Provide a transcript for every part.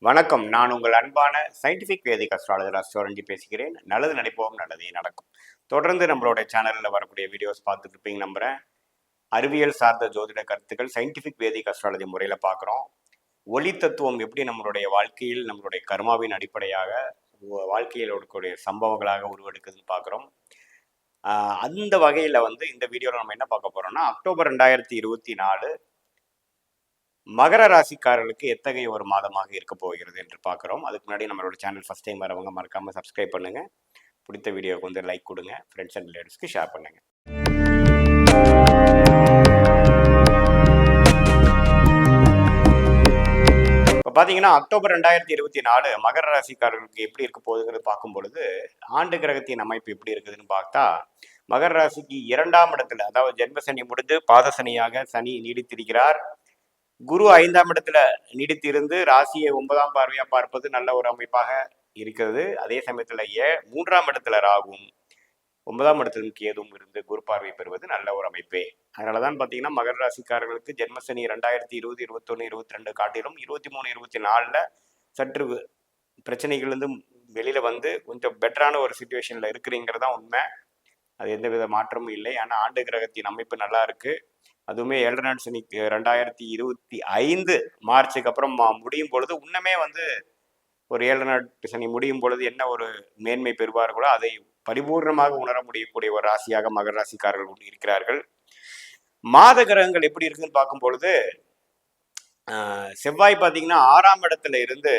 வணக்கம். நான் உங்கள் அன்பான சயின்டிஃபிக் வேதிக் அஸ்ட்ராலஜர் அஸ்ட்ரோரஞ்சி பேசுகிறேன். நல்லது நினைப்போம், நல்லதே நடக்கும். தொடர்ந்து நம்மளோட சேனலில் வரக்கூடிய வீடியோஸ் பார்த்துட்டு இருப்பீங்க நம்புகிறேன். அறிவியல் சார்ந்த ஜோதிட கருத்துக்கள் சயின்டிஃபிக் வேதிக் அஸ்ட்ராலஜி முறையில் பார்க்குறோம். ஒளி தத்துவம் எப்படி நம்மளுடைய வாழ்க்கையில் நம்மளுடைய கர்மாவின் அடிப்படையாக வாழ்க்கையில் இருக்கக்கூடிய சம்பவங்களாக உருவெடுக்குதுன்னு பார்க்குறோம். அந்த வகையில் இந்த வீடியோவில் நம்ம என்ன பார்க்க போகிறோம்னா, அக்டோபர் 2024 மகர ராசிக்காரர்களுக்கு எத்தகைய ஒரு மாதமாக இருக்க போகிறது என்று பார்க்குறோம். அதுக்கு முன்னாடி நம்மளோட சேனல் ஃபஸ்ட் டைம் வரவங்க மறக்காமல் சப்ஸ்கிரைப் பண்ணுங்கள். பிடித்த வீடியோவுக்கு லைக் கொடுங்க. ஃப்ரெண்ட்ஸ் அண்ட் ரிலேட்டிவ்ஸ்க்கு ஷேர் பண்ணுங்கள். இப்போ பார்த்தீங்கன்னா அக்டோபர் 2024 மகர ராசிக்காரர்களுக்கு எப்படி இருக்க போகுதுங்கிறது பார்க்கும் பொழுது ஆண்டு கிரகத்தின் அமைப்பு எப்படி இருக்குதுன்னு பார்த்தா, மகர ராசிக்கு 2ஆம் இடத்துல, அதாவது ஜென்ம சனி முடிந்து பாதசனியாக சனி நீடித்திருக்கிறார். குரு 5ஆம் இடத்துல நீடித்து இருந்து ராசியை 9ஆம் பார்வையா பார்ப்பது நல்ல ஒரு அமைப்பாக இருக்கிறது. அதே சமயத்துல 3ஆம் இடத்துல ராகும் 9ஆம் இடத்துல கேதுவும் இருந்து குரு பார்வை பெறுவது நல்ல ஒரு அமைப்பே. அதனாலதான் பாத்தீங்கன்னா மகர ராசிக்காரர்களுக்கு ஜென்மசனி 2020, 21, 22 காட்டிலும் 23, 24 சற்று பிரச்சனைகள் வெளியில கொஞ்சம் பெட்டரான ஒரு சுச்சுவேஷன்ல இருக்கிறீங்கிறதா உண்மை. அது எந்தவித மாற்றமும் இல்லை. ஆனா ஆண்டு கிரகத்தின் அமைப்பு நல்லா இருக்கு. அதுவுமே 7 நாள் சனி 2025 மார்ச்சுக்கு அப்புறம் முடியும் பொழுது இன்னமே ஒரு 7 நாள் சனி முடியும் பொழுது என்ன ஒரு மேன்மை பெறுவார்களோ அதை பரிபூர்ணமாக உணர முடியக்கூடிய ஒரு ராசியாக மகர ராசிக்காரர்கள் இருக்கிறார்கள். மாத கிரகங்கள் எப்படி இருக்குன்னு பார்க்கும் பொழுது செவ்வாய் பார்த்தீங்கன்னா 6ஆம் இடத்துல இருந்து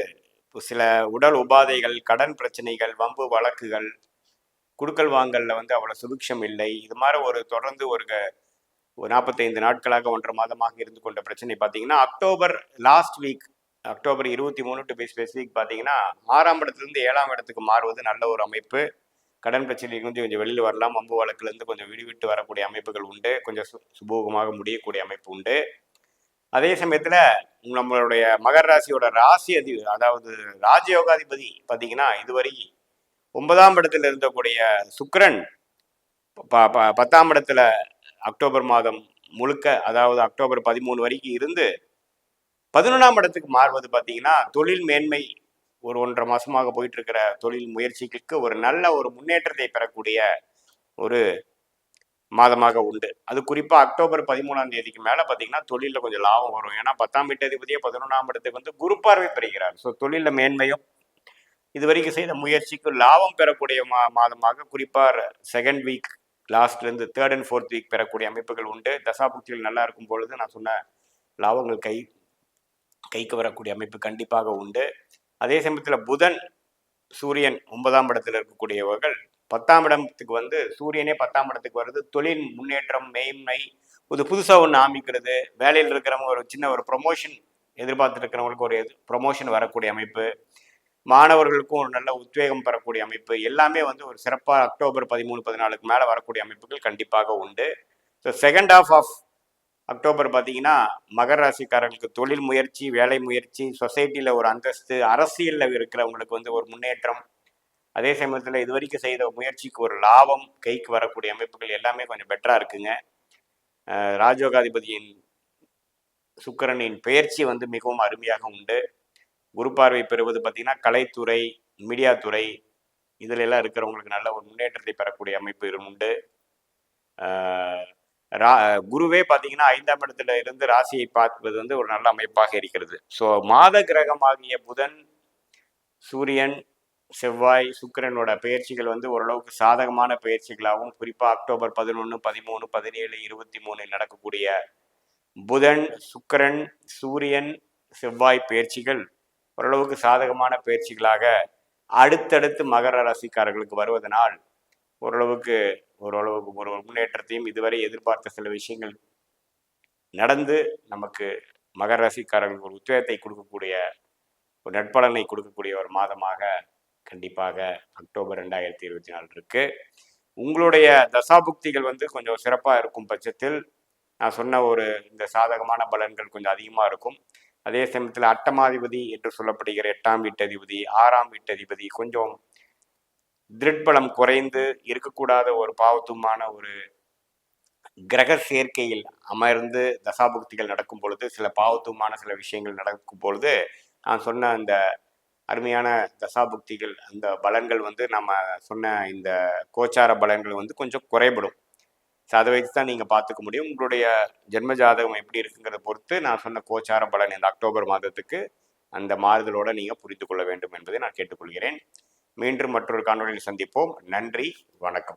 சில உடல் உபாதைகள், கடன் பிரச்சனைகள், வம்பு வழக்குகள், குடுக்கல் வாங்கல்ல அவ்வளவு சுபிக்ஷம் இல்லை. இது மாதிரி ஒரு தொடர்ந்து ஒரு 45 நாட்களாக 1.5 மாதமாக இருந்து கொண்ட பிரச்சனை பார்த்தீங்கன்னா October last week, October 23 to be specific பார்த்தீங்கன்னா 6ஆம் இடத்துலேருந்து 7ஆம் இடத்துக்கு மாறுவது நல்ல ஒரு அமைப்பு. கடன் பிரச்சனை கொஞ்சம் வெளியில் வரலாம். வம்பு வழக்குலேருந்து கொஞ்சம் விடுவிட்டு வரக்கூடிய அமைப்புகள் உண்டு. கொஞ்சம் சுபோகமாக முடியக்கூடிய அமைப்பு உண்டு. அதே சமயத்தில் நம்மளுடைய மகர ராசியோட ராசி அதாவது ராஜயோகாதிபதி பார்த்தீங்கன்னா இதுவரை 9ஆம் இடத்துல இருந்தக்கூடிய சுக்கிரன் 10ஆம் இடத்துல அக்டோபர் மாதம் முழுக்க, அதாவது அக்டோபர் 13 வரைக்கும் இருந்து 11ஆம் இடத்துக்கு மாறுவது பார்த்தீங்கன்னா தொழில் மேன்மை ஒரு 1.5 மாசமாக போயிட்டு இருக்கிற தொழில் முயற்சிகளுக்கு ஒரு நல்ல ஒரு முன்னேற்றத்தை பெறக்கூடிய ஒரு மாதமாக உண்டு. அது குறிப்பா அக்டோபர் 13ஆம் தேதிக்கு மேல பார்த்தீங்கன்னா தொழிலில் கொஞ்சம் லாபம் வரும். ஏன்னா 10ஆம் வீட்டதிபதியே 11ஆம் இடத்துக்கு குரு பார்வை பெறுகிறார். ஸோ தொழிலில் மேன்மையும் இதுவரைக்கும் செய்த முயற்சிக்கு லாபம் பெறக்கூடிய மாதமாக குறிப்பா செகண்ட் வீக் லாஸ்ட்லேருந்து 3rd and 4th வீக் பெறக்கூடிய அமைப்புகள் உண்டு. தசாபுக்திகள் நல்லா இருக்கும் பொழுது நான் சொன்ன லாபங்கள் கைக்கு வரக்கூடிய அமைப்பு கண்டிப்பாக உண்டு. அதே சமயத்தில் புதன் சூரியன் 9ஆம் இடத்துல இருக்கக்கூடியவர்கள் 10ஆம் இடத்துக்கு சூரியனே 10ஆம் இடத்துக்கு வருது. தொழில் முன்னேற்றம், மேன்மை, புதுசாக ஒன்று ஆரம்பிக்கிறது, வேலையில் இருக்கிறவங்க ஒரு சின்ன ஒரு ப்ரொமோஷன் எதிர்பார்த்துட்டு இருக்கிறவங்களுக்கு ஒரு ப்ரொமோஷன் வரக்கூடிய அமைப்பு, மாணவர்களுக்கும் ஒரு நல்ல உத்வேகம் பெறக்கூடிய அமைப்பு எல்லாமே ஒரு சிறப்பாக அக்டோபர் 13, 14க்கு மேலே வரக்கூடிய அமைப்புகள் கண்டிப்பாக உண்டு. So second half of October பார்த்தீங்கன்னா மகர ராசிக்காரர்களுக்கு தொழில் முயற்சி, வேலை முயற்சி, சொசைட்டியில் ஒரு அந்தஸ்து, அரசியலில் இருக்கிறவங்களுக்கு ஒரு முன்னேற்றம், அதே சமயத்தில் இது வரைக்கும் செய்த முயற்சிக்கு ஒரு லாபம் கைக்கு வரக்கூடிய அமைப்புகள் எல்லாமே கொஞ்சம் பெட்டராக இருக்குங்க. ராஜயோகாதிபதியின் சுக்கிரனின் பெயர்ச்சி மிகவும் அருமையாக உண்டு. குரு பார்வை பெறுவது பார்த்தீங்கன்னா கலைத்துறை, மீடியா துறை இதுல எல்லாம் இருக்கிறவங்களுக்கு நல்ல ஒரு முன்னேற்றத்தை பெறக்கூடிய அமைப்பு உண்டு. குருவே பார்த்தீங்கன்னா 5ஆம் இடத்துல இருந்து ராசியை பார்ப்பது ஒரு நல்ல அமைப்பாக இருக்கிறது. ஸோ மாத கிரகமாகிய புதன், சூரியன், செவ்வாய், சுக்கிரனோட பயிற்சிகள் ஓரளவுக்கு சாதகமான பயிற்சிகளாகவும், குறிப்பாக அக்டோபர் 11, 13, 17, 23 நடக்கக்கூடிய புதன், சுக்கிரன், சூரியன், செவ்வாய் பயிற்சிகள் ஓரளவுக்கு சாதகமான பயிற்சிகளாக அடுத்தடுத்து மகர ராசிக்காரர்களுக்கு வருவதனால் ஓரளவுக்கு ஒரு முன்னேற்றத்தையும் இதுவரை எதிர்பார்த்த சில விஷயங்கள் நடந்து நமக்கு மகர ராசிக்காரர்களுக்கு ஒரு உத்வேகத்தை கொடுக்கக்கூடிய, ஒரு நட்பலனை கொடுக்கக்கூடிய ஒரு மாதமாக கண்டிப்பாக அக்டோபர் 2024 இருக்கு. உங்களுடைய தசாபுக்திகள் கொஞ்சம் சிறப்பாக இருக்கும் பட்சத்தில் நான் சொன்ன இந்த சாதகமான பலன்கள் கொஞ்சம் அதிகமாக இருக்கும். அதே சமயத்தில் அட்டமாதிபதி என்று சொல்லப்படுகிற 8ஆம் வீட்டதிபதி, 6ஆம் வீட்டதிபதி கொஞ்சம் திருட்பலம் குறைந்து இருக்கக்கூடாத ஒரு பாவத்துமான ஒரு கிரக சேர்க்கையில் அமர்ந்து தசாபுக்திகள் நடக்கும் பொழுது, சில பாவத்துவமான சில விஷயங்கள் நடக்கும் பொழுது நான் சொன்ன அந்த அருமையான தசாபுக்திகள், அந்த பலன்கள் வந்து நம்ம சொன்ன இந்த கோச்சார பலன்கள் வந்து கொஞ்சம் குறைபடும். ஸோ அதை வைத்து தான் நீங்கள் பார்த்துக்க முடியும். உங்களுடைய ஜென்ம ஜாதகம் எப்படி இருக்குங்கிறத பொறுத்து நான் சொன்ன கோச்சார பலன் இந்த அக்டோபர் மாதத்துக்கு அந்த மாறுதலோடு நீங்கள் புரிந்து கொள்ள வேண்டும் என்பதை நான் கேட்டுக்கொள்கிறேன். மீண்டும் மற்றொரு காணொலியில் சந்திப்போம். நன்றி, வணக்கம்.